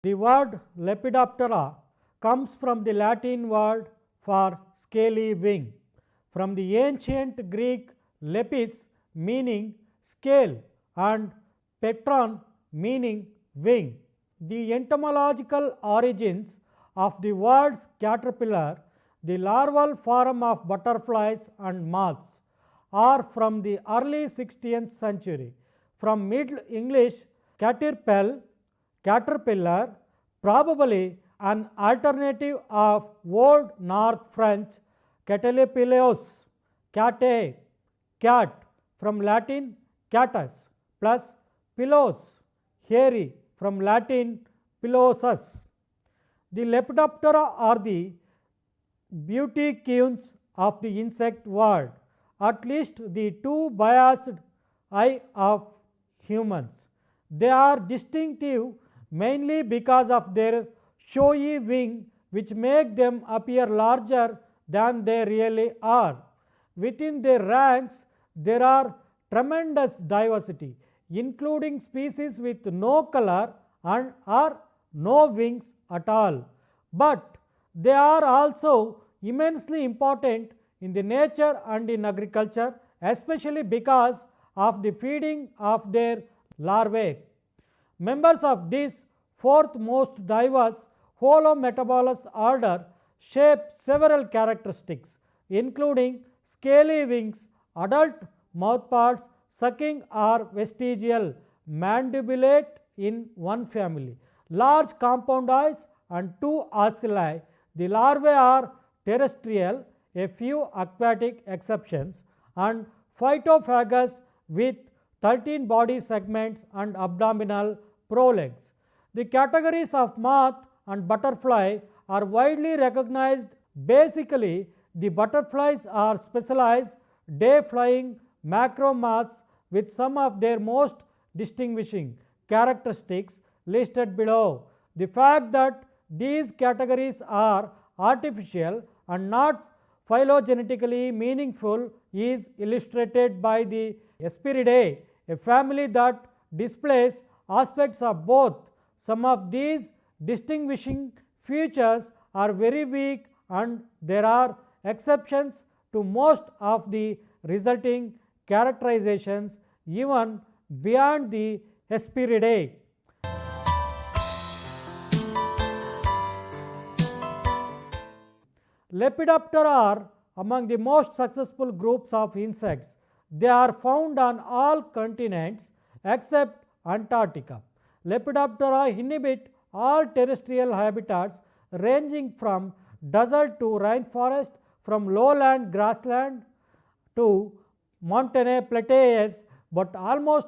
The word Lepidoptera comes from the Latin word for scaly wing, from the ancient Greek lepis meaning scale and pteron meaning wing. The entomological origins of the words caterpillar, the larval form of butterflies and moths, are from the early 16th century. From Middle English caterpillar, probably an alternative of Old North French caterpillos, cate, cat, from Latin catus, plus pillos, hairy, from Latin pilosus. The Lepidoptera are the beauty queens of the insect world, at least the two biased eye of humans. They are distinctive mainly because of their showy wing, which make them appear larger than they really are. Within their ranks, there are tremendous diversity, including species with no color and or no wings at all. But they are also immensely important in the nature and in agriculture, especially because of the feeding of their larvae. Members of this fourth most diverse holometabolous order shape several characteristics, including scaly wings, adult mouthparts, sucking or vestigial mandibulate in one family, large compound eyes and two ocelli. The larvae are terrestrial, a few aquatic exceptions, and phytophagous with 13 body segments and abdominal prolegs. The categories of moth and butterfly are widely recognized. Basically, the butterflies are specialized day-flying macromoths with some of their most distinguishing characteristics listed below. The fact that these categories are artificial and not phylogenetically meaningful is illustrated by the Hesperidae, a family that displays aspects of both. Some of these distinguishing features are very weak, and there are exceptions to most of the resulting characterizations even beyond the Hesperidae. Lepidoptera are among the most successful groups of insects. They are found on all continents except Antarctica. Lepidoptera inhabit all terrestrial habitats ranging from desert to rainforest, from lowland grassland to montane plateaus, but almost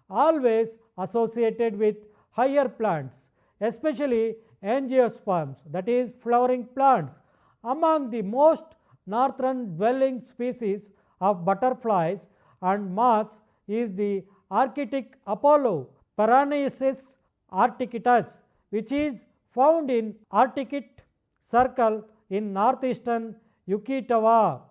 always associated with higher plants, especially angiosperms, that is flowering plants. Among the most northern dwelling species of butterflies and moths is the Arctic Apollo Paranaensis arcticatus, which is found in Arctic Circle in northeastern Yucatán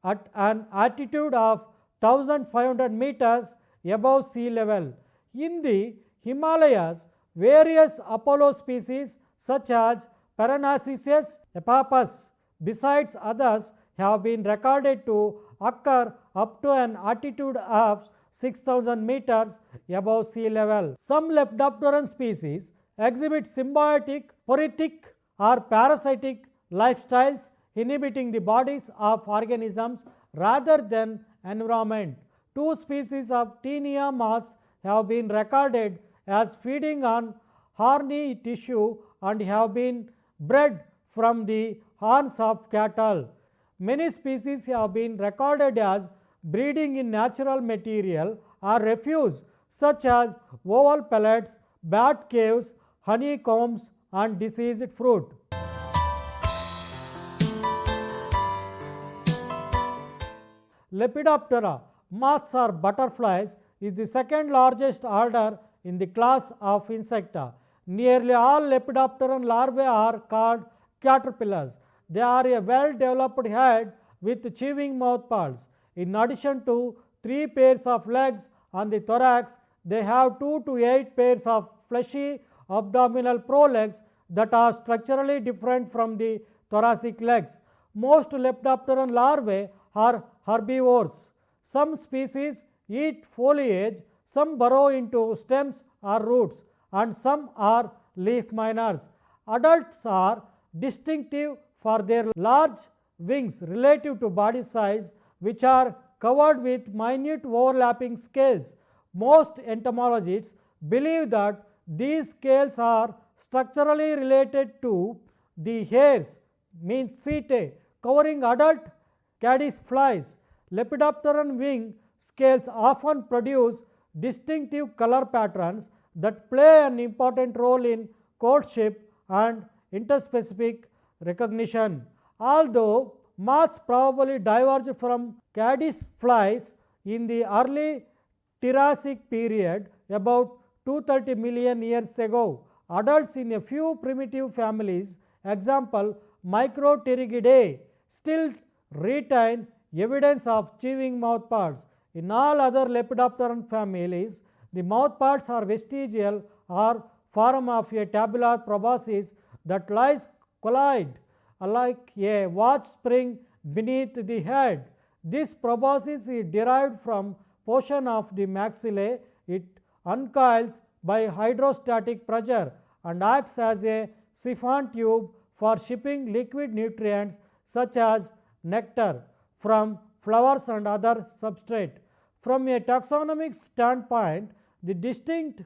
at an altitude of 1500 meters above sea level. In the Himalayas, various Apollo species such as Paranaensis epapus, besides others, have been recorded to occur up to an altitude of 6000 meters above sea level. Some Lepidopteran species exhibit symbiotic, poryotic or parasitic lifestyles, inhabiting the bodies of organisms rather than environment. Two species of Taenia moths have been recorded as feeding on horny tissue and have been bred from the horns of cattle. Many species have been recorded as breeding in natural material or refuse such as oval pellets, bat caves, honeycombs and diseased fruit. Lepidoptera, moths or butterflies, is the second largest order in the class of Insecta. Nearly all Lepidopteran larvae are called caterpillars. They are a well-developed head with chewing mouthparts. In addition to 3 pairs of legs on the thorax, they have 2 to 8 pairs of fleshy abdominal prolegs that are structurally different from the thoracic legs. Most Lepidopteran larvae are herbivores. Some species eat foliage, some burrow into stems or roots, and some are leaf miners. Adults are distinctive for their large wings relative to body size, which are covered with minute overlapping scales. Most entomologists believe that these scales are structurally related to the hairs, means setae, covering adult caddis flies. Lepidopteran wing scales often produce distinctive color patterns that play an important role in courtship and interspecific recognition. Although moths probably diverged from caddis flies in the early Triassic period about 230 million years ago, adults in a few primitive families, example Micropterigidae, still retain evidence of chewing mouthparts. In all other Lepidopteran families, the mouthparts are vestigial or form of a tabular proboscis that lies colloid like a watch spring beneath the head. This proboscis is derived from portion of the maxillae. It uncoils by hydrostatic pressure and acts as a siphon tube for shipping liquid nutrients such as nectar from flowers and other substrate. From a taxonomic standpoint, the distinction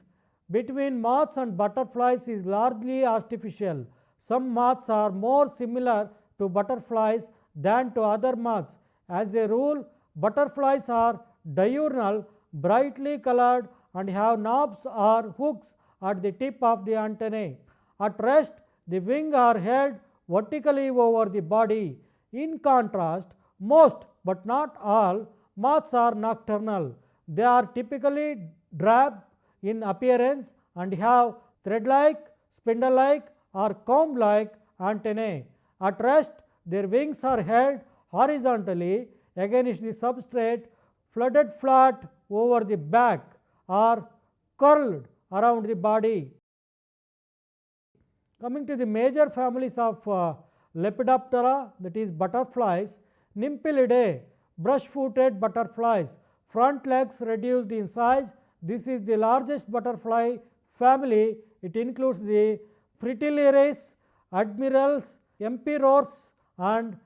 between moths and butterflies is largely artificial. Some moths are more similar to butterflies than to other moths. As a rule, butterflies are diurnal, brightly colored, and have knobs or hooks at the tip of the antennae. At rest, the wings are held vertically over the body. In contrast, most but not all moths are nocturnal. They are typically drab in appearance and have thread-like, spindle-like, or comb-like antennae. At rest, their wings are held horizontally against the substrate, flooded flat over the back, or curled around the body. Coming to the major families of Lepidoptera, that is butterflies, Nymphalidae, brush-footed butterflies, front legs reduced in size. This is the largest butterfly family. It includes the Fritillaries, admirals, emperors, and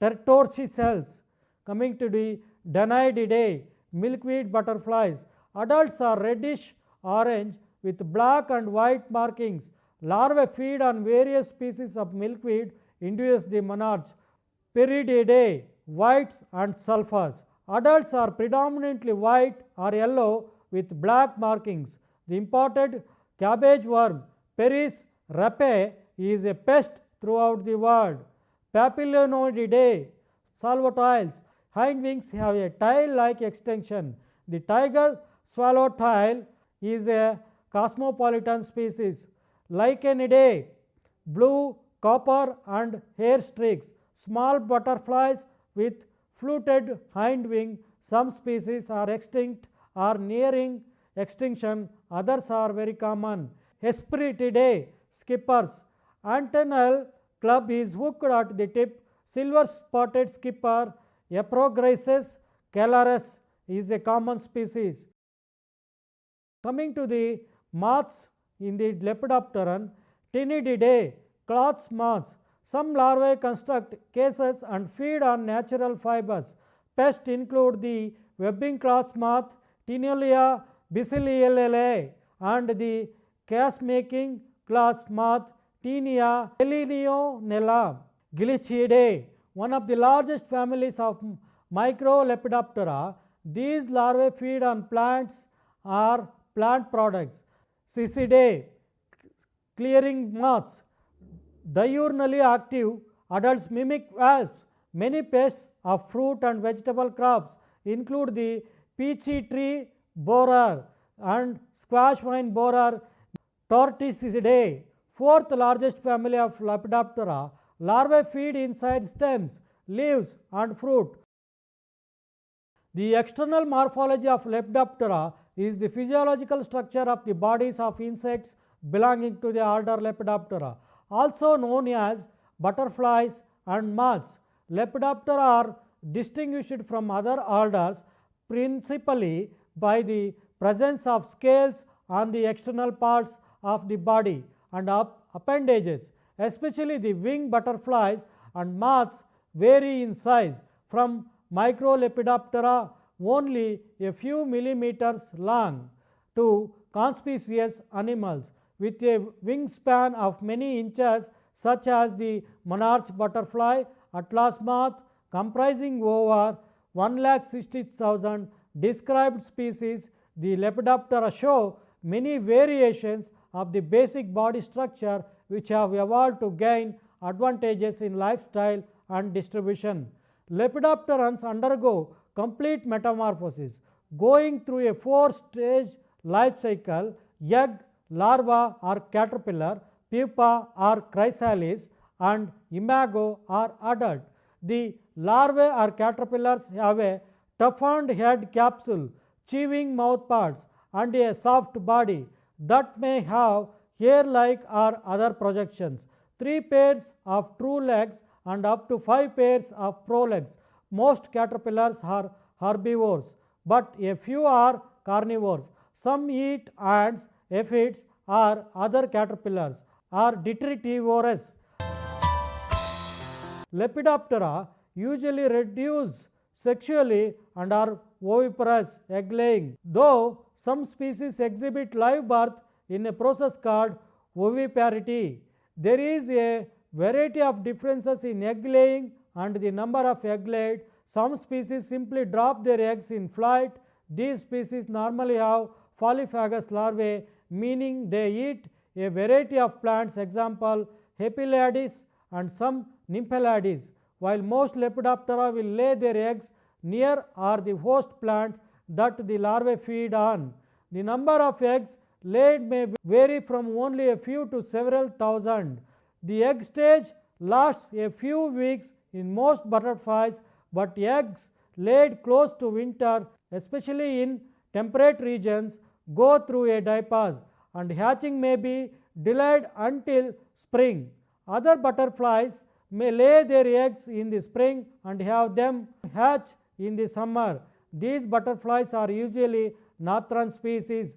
Tertorcicels. Coming to the Danaididae, milkweed butterflies. Adults are reddish orange with black and white markings. Larvae feed on various species of milkweed, induce the monads. Perididae, whites and sulfurs. Adults are predominantly white or yellow with black markings. The imported cabbage worm, Peris rapae, is a pest throughout the world. Papilionoideae, salvotiles. Hind wings have a tail-like extension. The tiger swallowtail is a cosmopolitan species. Lichenidae, blue, copper, and hair streaks. Small butterflies with fluted hind wing. Some species are extinct or nearing extinction, others are very common. Hesperitidae, skippers. Antennal club is hooked at the tip. Silver spotted skipper, Eprogrysis calaris, is a common species. Coming to the moths in the Lepidopteran, Tinididae, cloth moths. Some larvae construct cases and feed on natural fibers. Pests include the webbing cloth moth, Tinelia basileae, and the case-making cloth moth, Tinea elinionella. Glitchidae, one of the largest families of Microlepidoptera. These larvae feed on plants or plant products. Cicidae, clearing moths, diurnally active. Adults mimic wasps. Many pests of fruit and vegetable crops include the peachy tree borer and squash vine borer. Tortoisidae, fourth largest family of Lepidoptera. Larvae feed inside stems, leaves, and fruit. The external morphology of Lepidoptera is the physiological structure of the bodies of insects belonging to the order Lepidoptera, also known as butterflies and moths. Lepidoptera are distinguished from other orders principally by the presence of scales on the external parts of the body and appendages, especially the wing butterflies and moths vary in size from Microlepidoptera only a few millimeters long to conspicuous animals with a wingspan of many inches such as the monarch butterfly, atlas moth comprising over 1,60,000 described species. The Lepidoptera show many variations of the basic body structure which have evolved to gain advantages in lifestyle and distribution. Lepidopterans undergo complete metamorphosis, going through a 4-stage life cycle: egg, larva or caterpillar, pupa or chrysalis, and imago or adult. The larvae or caterpillars have a toughened head capsule, chewing mouthparts, and a soft body that may have hair-like or other projections, 3 pairs of true legs and up to 5 pairs of prolegs. Most caterpillars are herbivores, but a few are carnivores. Some eat ants, aphids, or other caterpillars, are detritivorous. Lepidoptera usually reproduce sexually and are oviparous, egg-laying, though some species exhibit live birth in a process called oviparity. There is a variety of differences in egg-laying and the number of eggs laid. Some species simply drop their eggs in flight. These species normally have polyphagous larvae, meaning they eat a variety of plants, example Hepilades and some Nymphalides, while most Lepidoptera will lay their eggs near or the host plants that the larvae feed on. The number of eggs laid may vary from only a few to several thousand. The egg stage lasts a few weeks in most butterflies, but eggs laid close to winter, especially in temperate regions, go through a diapause, and hatching may be delayed until spring. Other butterflies may lay their eggs in the spring and have them hatch in the summer. These butterflies are usually northern species.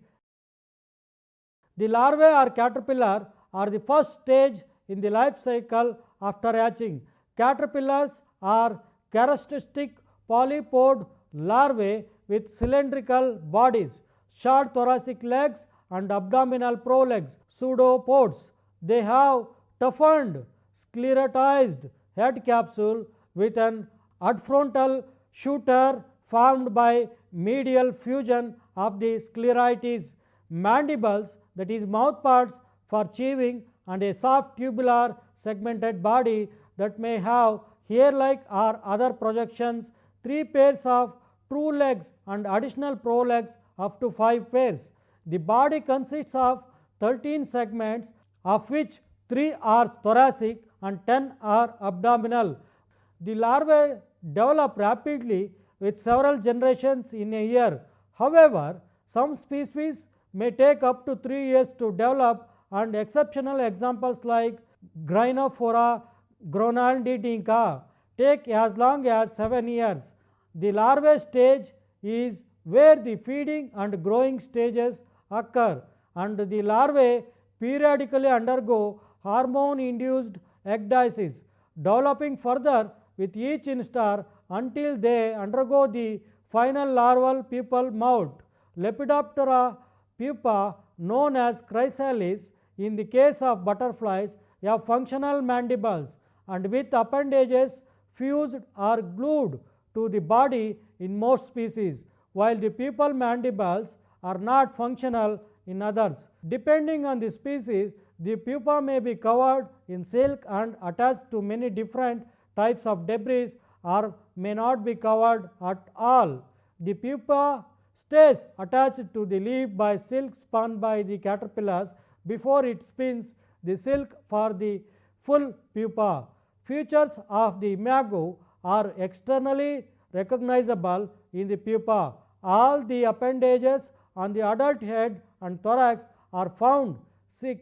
The larvae or caterpillar are the first stage in the life cycle after hatching. Caterpillars are characteristic polypod larvae with cylindrical bodies, short thoracic legs and abdominal prolegs, pseudopods. They have toughened sclerotized head capsule with an adfrontal shooter formed by medial fusion of the sclerites, mandibles, that is mouthparts for chewing, and a soft tubular segmented body that may have hair-like or other projections, 3 pairs of true legs and additional prolegs up to 5 pairs. The body consists of 13 segments, of which 3 are thoracic and 10 are abdominal. The larvae develop rapidly with several generations in a year. However, some species may take up to 3 years to develop, and exceptional examples like Gynophora gronaldinica take as long as 7 years. The larvae stage is where the feeding and growing stages occur, and the larvae periodically undergo hormone-induced ecdysis, developing further with each instar until they undergo the final larval pupal molt. Lepidoptera pupa, known as chrysalis, in the case of butterflies, have functional mandibles and with appendages fused or glued to the body in most species, while the pupal mandibles are not functional in others. Depending on the species, the pupa may be covered in silk and attached to many different types of debris, or may not be covered at all. The pupa stays attached to the leaf by silk spun by the caterpillars before it spins the silk for the full pupa. Features of the imago are externally recognizable in the pupa. All the appendages on the adult head and thorax are found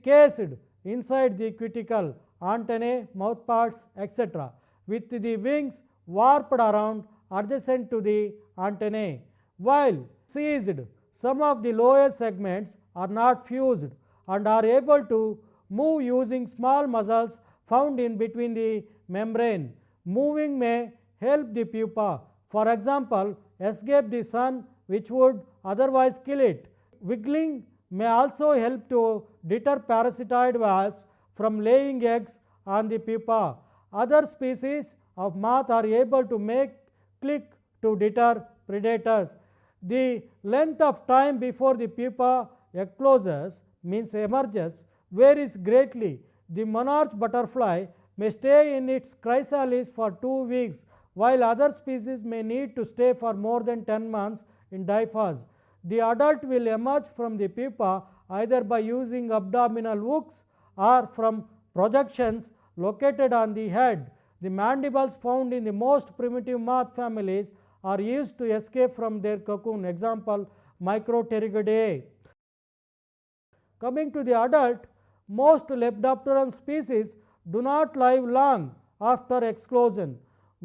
cased inside the cuticle, antennae, mouthparts, etc., with the wings warped around adjacent to the antennae. While seized, some of the lower segments are not fused and are able to move using small muscles found in between the membrane. Moving may help the pupa, for example, escape the sun which would otherwise kill it. Wiggling may also help to deter parasitoid wasps from laying eggs on the pupa. Other species of moth are able to make click to deter predators. The length of time before the pupa ecloses, means emerges, varies greatly. The monarch butterfly may stay in its chrysalis for 2 weeks, while other species may need to stay for more than 10 months in diphas. The adult will emerge from the pupa either by using abdominal hooks or from projections located on the head. The mandibles found in the most primitive moth families are used to escape from their cocoon, example Micropterigidae. Coming to the adult, most Lepidopteran species do not live long after exclusion,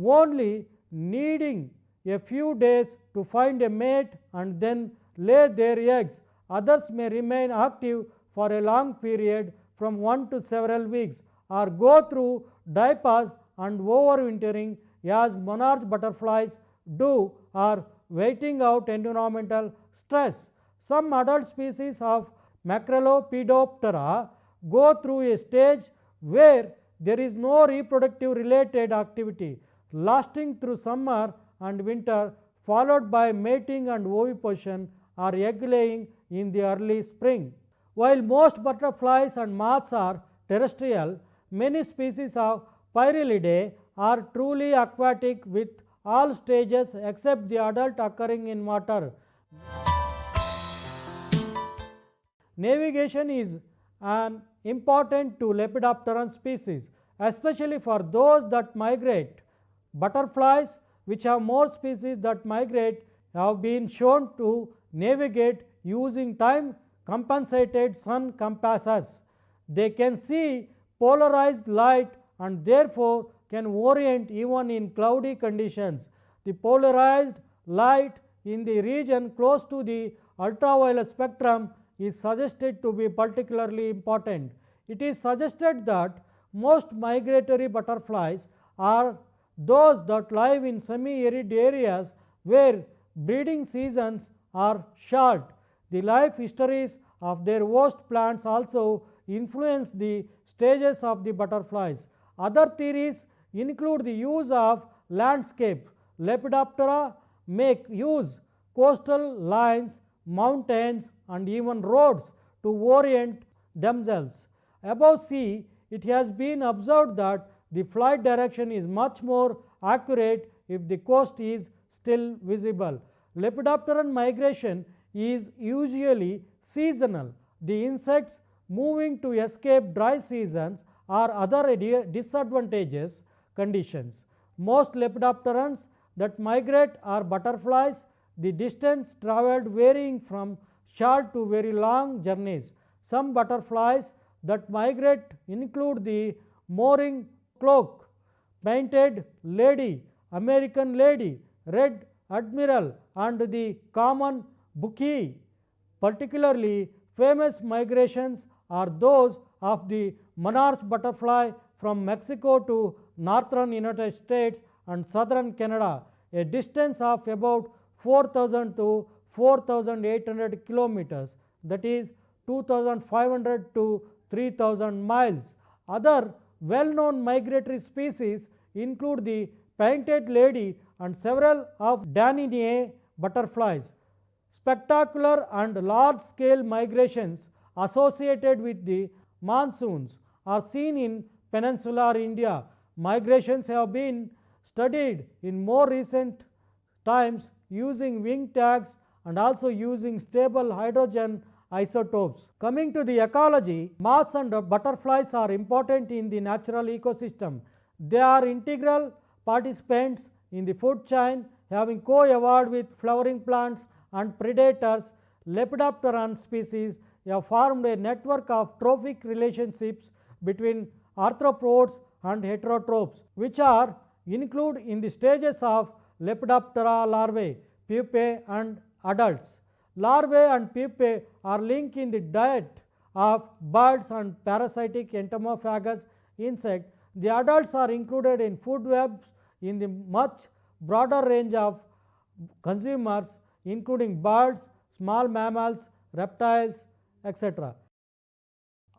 only needing a few days to find a mate and then lay their eggs. Others may remain active for a long period from 1 to several weeks or go through diapause and overwintering as monarch butterflies do, or waiting out environmental stress. Some adult species of Lepidoptera go through a stage where there is no reproductive related activity, lasting through summer and winter, followed by mating and oviposition or egg laying in the early spring. While most butterflies and moths are terrestrial, many species of Pyralidae are truly aquatic, with all stages except the adult occurring in water. Navigation is an important to Lepidopteran species, especially for those that migrate. Butterflies, which have more species that migrate, have been shown to navigate using time compensated sun compasses. They can see polarized light and therefore can orient even in cloudy conditions. The polarized light in the region close to the ultraviolet spectrum is suggested to be particularly important. It is suggested that most migratory butterflies are those that live in semi-arid areas where breeding seasons are short. The life histories of their host plants also influence the stages of the butterflies. Other theories include the use of landscape. Lepidoptera make use coastal lines, mountains and even roads to orient themselves. Above sea, it has been observed that the flight direction is much more accurate if the coast is still visible. Lepidopteran migration is usually seasonal. The insects moving to escape dry seasons or other disadvantageous conditions. Most Lepidopterans that migrate are butterflies, the distance travelled varying from short to very long journeys. Some butterflies that migrate include the mooring cloak, painted lady, American lady, red admiral and the common bookie. Particularly famous migrations are those of the monarch butterfly from Mexico to northern United States and southern Canada, a distance of about 4,000 to 4,800 kilometers, that is 2,500 to 3,000 miles. Other well-known migratory species include the painted lady and several of Daninae butterflies. Spectacular and large-scale migrations associated with the monsoons are seen in peninsular India. Migrations have been studied in more recent times using wing tags and also using stable hydrogen isotopes. Coming to the ecology, moths and butterflies are important in the natural ecosystem. They are integral participants in the food chain, having co-evolved with flowering plants and predators. Lepidopteran species have formed a network of trophic relationships between arthropods and heterotrophs, which are included in the stages of Lepidoptera larvae, pupae and adults. Larvae and pupae are linked in the diet of birds and parasitic entomophagous insect. The adults are included in food webs in the much broader range of consumers, including birds, small mammals, reptiles, etc.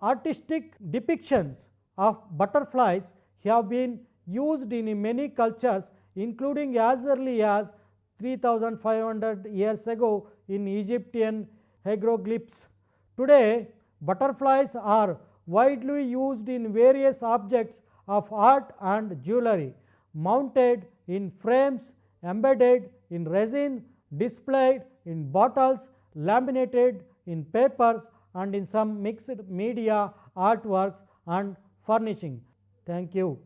Artistic depictions of butterflies have been used in many cultures, including as early as 3500 years ago in Egyptian hieroglyphs. Today, butterflies are widely used in various objects of art and jewelry, mounted in frames, embedded in resin, displayed in bottles, laminated in papers, and in some mixed media artworks and furnishing. Thank you.